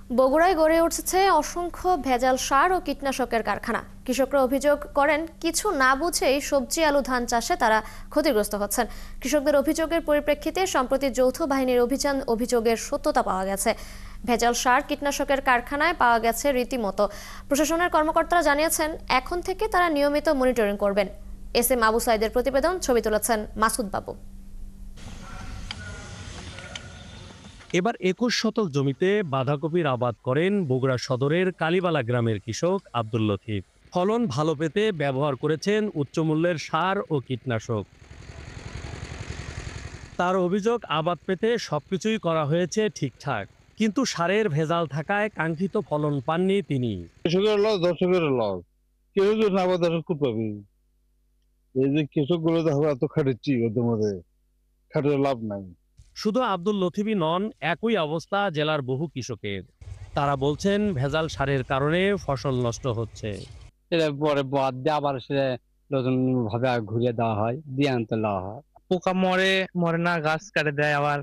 বগুড়ায় গড়ে উঠেছে অসংখ্য ভেজাল সার ও কীটনাশকের কারখানা। কৃষকরা অভিযোগ করেন, কিছু না বুঝেই সবজি আলু ধান চাষে তারা ক্ষতিগ্রস্ত হচ্ছেন। কৃষকদের অভিযোগের পরিপ্রেক্ষিতে সম্প্রতি যৌথ বাহিনীর অভিযোগের সত্যতা পাওয়া গেছে। ভেজাল সার কীটনাশকের কারখানায় পাওয়া গেছে রীতিমতো। প্রশাসনের কর্মকর্তারা জানিয়েছেন, এখন থেকে তারা নিয়মিত মনিটরিং করবেন। এস এম আবু সাইদের প্রতিবেদন, ছবি তুলেছেন মাসুদ বাবু। এবার ২১ শতক জমিতে বাঁধাকপির আবাদ করেন বগুড়া সদরের কালীবালা গ্রামের কৃষক আব্দুল লতিফ। ফলন ভালো পেতে ব্যবহার করেছেন উচ্চমূল্যের সার ও কীটনাশক। তার অভিযোগ, আবাদ পেতে সবকিছুই করা হয়েছে ঠিকঠাক, কিন্তু সারের ভেজাল থাকায় কাঙ্ক্ষিত ফলন পাননি তিনি। কৃষকের লস, দর্শকের লস। কেউ যদি না আবাদ খুব পাবি। এই যে কৃষক গুলো দেখো এত খাটেছি, ওদের মধ্যে খাটে লাভ নাই। শুধু আব্দুল লতিফই নন, একই অবস্থা জেলার বহু কৃষকের। তারা বলছেন, ভেজাল সারের কারণে ফসল নষ্ট হচ্ছে। এটা পরে বাদ দিয়ে আবার সে নতুন ভাবে ঘুরিয়ে দেওয়া হয়, দিয়ে আনতে দেওয়া হয়। পোকা মরে মরে না, গাছ কাটে দেয়, আবার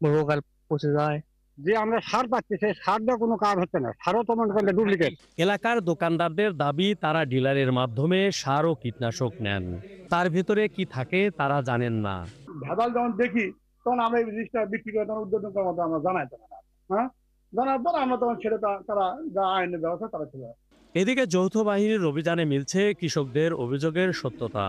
বহুকাল পচে যায়। যে আমরা সার পাচ্ছি, সেই সার দিয়ে কোনো কাজ হচ্ছে না। সারও তো মনে করেন ডুপ্লিকেট। এলাকার দোকানদারদের দাবি, তারা ডিলারের মাধ্যমে সার ও কীটনাশক নেন। তার ভিতরে কি থাকে তারা জানেন না। ভেজাল যখন দেখি তখন আমরা এই জিনিসটা বিক্রি করে তখন উদ্যোগের মতো আমরা জানাইতে না। হ্যাঁ, জানার পর আমরা তখন ছেড়ে তারা যা আইনের ব্যবস্থা তারা ছিল। এদিকে যৌথ বাহিনীর অভিযানে মিলছে কৃষকদের অভিযোগের সত্যতা।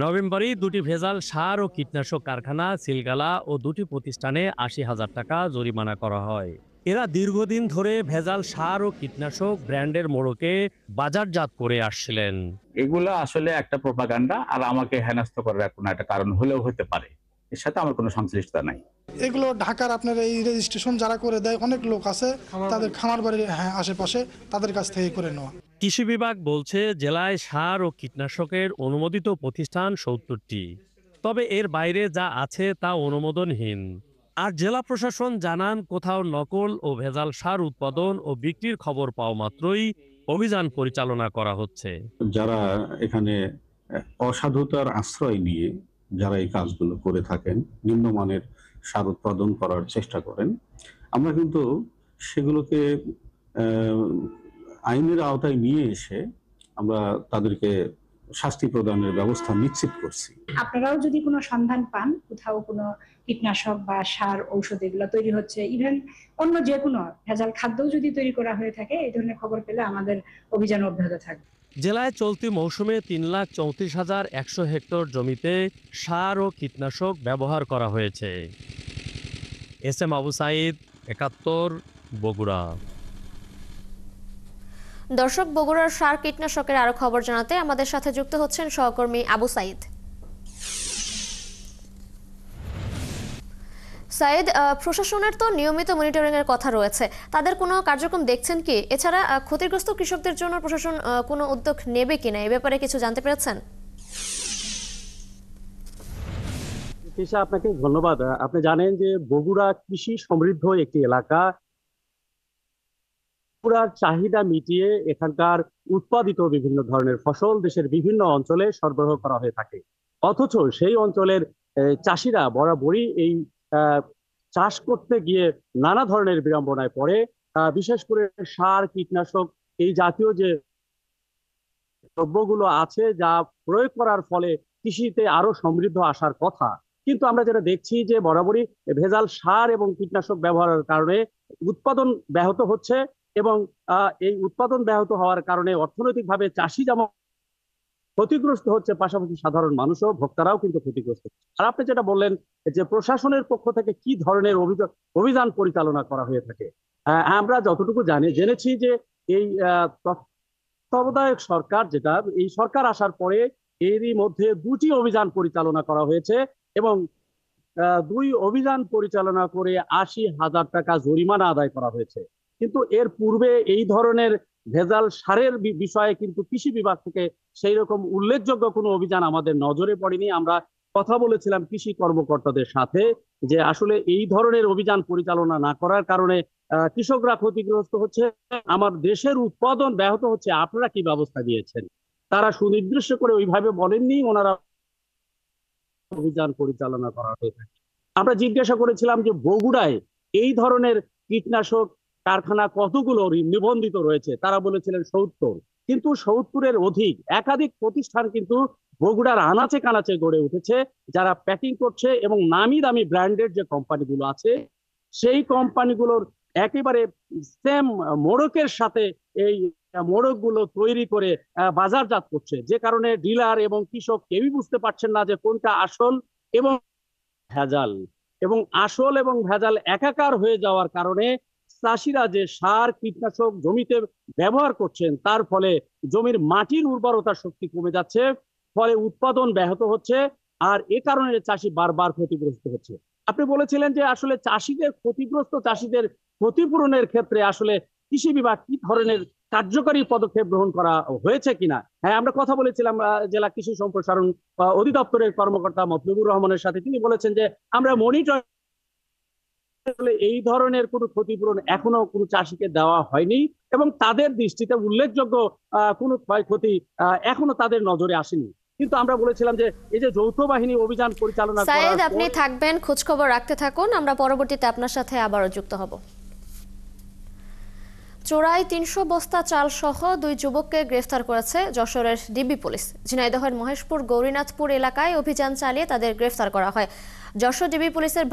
নভেম্বরেই দুটি ভেজাল সার ও কীটনাশক কারখানা সিলগালা ও দুটি প্রতিষ্ঠানে ৮০,০০০ টাকা জরিমানা করা হয়। এরা দীর্ঘদিন ধরে ভেজাল সার ও কীটনাশক ব্র্যান্ডের মোড়কে বাজারজাত করে আসছিলেন। এগুলো আসলে একটা প্রোপাগান্ডা, আর আমাকে হেনস্থা করার কোনো একটা কারণ হলেও হতে পারে। এর সাথে আমার কোনো সংশ্লিষ্টতা নাই। এগুলো ঢাকার আপনার এই রেজিস্ট্রেশন যারা করে দেয়, অনেক লোক আছে, তাদের খামার বাড়ির আশেপাশে, তাদের কাছ থেকে করে নেওয়া। কৃষি বিভাগ বলছে, জেলায় সার ও কীটনাশকের অনুমোদিত প্রতিষ্ঠান ৭০টি। তবে এর বাইরে যা আছে তা অনুমোদনহীন। আর জেলা প্রশাসন জানান, কোথাও নকল ও ভেজাল সার উৎপাদন ও বিক্রির খবর পাওয়া মাত্রই অভিযান পরিচালনা করা হচ্ছে। যারা এখানে অসাধুতার আশ্রয় নিয়ে যারা এই কাজগুলো করে থাকেন, নিম্নমানের সার উৎপাদন করার চেষ্টা করেন, আমরা কিন্তু সেগুলোকে আইনের আওতায় নিয়ে এসে আমরা তাদেরকে শাস্তি প্রদানের ব্যবস্থা নিশ্চিত করছি। আপনারাও যদি কোনো সন্ধান পান, কোথাও কোনো কীটনাশক বা সার ঔষধ এগুলো তৈরি হচ্ছে, ইভেন অন্য যে কোনো ভেজাল খাদ্যও যদি তৈরি করা হয়ে থাকে, এই ধরনের খবর পেলে আমাদের অভিযান অব্যাহত থাকবে। জেলায় চলতি মৌসুমে ৩,34,১০০ হেক্টর জমিতে সার ও কীটনাশক ব্যবহার করা হয়েছে। S M Abu Sayeed, ৭১, Bogura. দর্শক, বগুড়ার সার কীটনাশকের আরো খবর জানাতে আমাদের সাথে যুক্ত হচ্ছেন সহকর্মী আবু সাইদ। সাইদ, প্রশাসনের তো নিয়মিত মনিটরিং এর কথা রয়েছে, তাদের কোনো কার্যক্রম দেখছেন কি? এছাড়া ক্ষতিগ্রস্ত কৃষকদের জন্য প্রশাসন কোনো উদ্যোগ নেবে কিনা, এ ব্যাপারে কিছু জানতে পেরেছেন? আপনাকে ধন্যবাদ। আপনি জানেন যে বগুড়া কৃষি সমৃদ্ধ একটি এলাকা। বগুড়ার চাহিদা মিটিয়ে এখানকার উৎপাদিত বিভিন্ন ধরনের ফসল দেশের বিভিন্ন অঞ্চলে সরবরাহ করা হয়ে থাকে। অথচ সেই অঞ্চলের চাষিরা বরাবরই এই চাষ করতে গিয়ে নানা ধরনের বিড়ম্বনায় পড়ে। বিশেষ করে সার, কীটনাশক, এই জাতীয় যে দ্রব্যগুলো আছে, যা প্রয়োগ করার ফলে কৃষিতে আরো সমৃদ্ধ আসার কথা, কিন্তু আমরা যেটা দেখছি যে বরাবরই ভেজাল সার এবং কীটনাশক ব্যবহারের কারণে উৎপাদন ব্যাহত হচ্ছে, এবং এই উৎপাদন ব্যাহত হওয়ার কারণে অর্থনৈতিকভাবে চাষি যেমন ক্ষতিগ্রস্ত হচ্ছে, পাশাপাশি সাধারণ মানুষও, ভোক্তারাও কিন্তু ক্ষতিগ্রস্ত হচ্ছে। আর আপনি যেটা বললেন যে প্রশাসনের পক্ষ থেকে কি ধরনের অভিযান পরিচালনা করা হয়ে থাকে, আমরা যতটুকু জেনেছি যে এই তত্ত্বাবধায়ক সরকার, যেটা এই সরকার আসার পরে এরই মধ্যে 2টি অভিযান পরিচালনা করা হয়েছে, এবং 2 অভিযান পরিচালনা করে ৮০,০০০ টাকা জরিমানা আদায় করা হয়েছে। কিন্তু এর পূর্বে এই ধরনের ভেজাল সারের বিষয়ে কিন্তু কৃষি বিভাগ থেকে সেই রকম উল্লেখযোগ্য কোনো অভিযান আমাদের নজরে পড়েনি। আমরা কথা বলেছিলাম কৃষি কর্মকর্তাদের সাথে যে আসলে এই ধরনের অভিযান পরিচালনা না করার কারণে কৃষকরা ক্ষতিগ্রস্ত হচ্ছে, আমার দেশের উৎপাদন ব্যাহত হচ্ছে, আপনারা কি ব্যবস্থা নিয়েছেন? তারা সুনির্দিষ্ট করে ওইভাবে বলেননি, ওনারা অভিযান পরিচালনা করা হয়ে থাকে। আমরা জিজ্ঞাসা করেছিলাম যে বগুড়ায় এই ধরনের কীটনাশক কারখানা কতগুলো নিবন্ধিত রয়েছে, তারা বলেছিলেন 70, কিন্তু 70-এর অধিক একাধিক প্রতিষ্ঠান কিন্তু বগুড়ার আনাচে কানাচে গড়ে উঠেছে, যারা প্যাকিং করছে এবং নামি দামি ব্র্যান্ডের যে কোম্পানিগুলো আছে সেই কোম্পানিগুলোর একেবারে সেম মোড়কের সাথে এই মোড়কগুলো তৈরি করে বাজারজাত করছে, যে কারণে ডিলার এবং কৃষক কেউই বুঝতে পারছেন না যে কোনটা আসল এবং ভেজাল। এবং আসল এবং ভেজাল একাকার হয়ে যাওয়ার কারণে চাষিরা যে সার কীটনাশক জমিতে ব্যবহার করছেন তার ফলে জমির মাটির উর্বরতা শক্তি কমে যাচ্ছে, ফলে উৎপাদন ব্যাহত হচ্ছে, আর এ কারণে চাষি বারবার ক্ষতিগ্রস্ত হচ্ছে। আপনি বলেছিলেন যে আসলে ক্ষতিগ্রস্ত চাষিদের ক্ষতিপূরণের ক্ষেত্রে আসলে কৃষি বিভাগ কি ধরনের কার্যকরী পদক্ষেপ গ্রহণ করা হয়েছে কিনা। হ্যাঁ, আমরা কথা বলেছিলাম জেলা কৃষি সম্প্রসারণ অধিদপ্তরের কর্মকর্তা মতলুবুর রহমানের সাথে। তিনি বলেছেন যে আমরা মনিটর এই ধরনের কোনো ক্ষতিপূরণ এখনো কোনো চাষিকে দেওয়া হয়নি এবং তাদের দৃষ্টিতে উল্লেখযোগ্য কোনো ক্ষয়ক্ষতি এখনো তাদের নজরে আসেনি। কিন্তু আমরা বলেছিলাম যে এই যে যৌথ বাহিনী অভিযান পরিচালনা করার সাইদ, আপনি থাকবেন, খোঁজ খবর রাখতে থাকুন, আমরা পরবর্তীতে আপনার সাথে আবারও যুক্ত হব। চোরাই 300 বস্তা চাল সহ 2 যুবককে গ্রেফতার করেছে যশোরের ডিবি পুলিশ। ঝিনাইদহের মহেশপুর গৌরীনাথপুর এলাকায় অভিযান চালিয়ে তাদের গ্রেফতার করা হয়। যশোর ডিবি পুলিশের